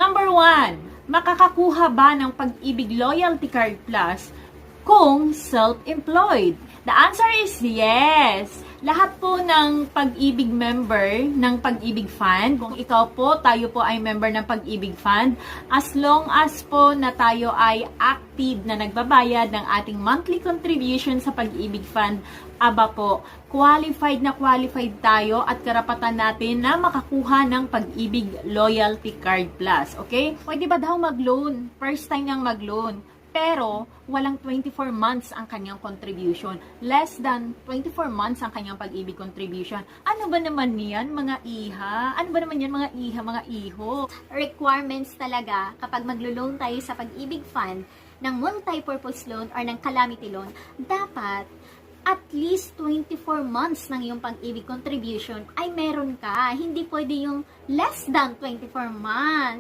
Number 1, makakakuha ba ng Pag-ibig Loyalty Card Plus kung self-employed? The answer is yes. Lahat po ng Pag-ibig member ng Pag-ibig Fund, kung ikaw po, tayo po ay member ng Pag-ibig Fund, as long as po na tayo ay active na nagbabayad ng ating monthly contribution sa Pag-ibig Fund, aba po, qualified na qualified tayo at karapatan natin na makakuha ng Pag-ibig Loyalty Card Plus. Okay? Pwede ba daw mag-loan? First time niyang mag-loan. Pero, walang 24 months ang kanyang contribution. Less than 24 months ang kanyang Pag-ibig contribution. Ano ba naman yan, mga iha? Ano ba naman yan, mga iha, mga iho? Requirements talaga kapag maglo-loan tayo sa Pag-ibig Fund ng multi-purpose loan or ng calamity loan, dapat at least 24 months ng iyong Pag-ibig contribution ay meron ka. Hindi pwede yung less than 24 months.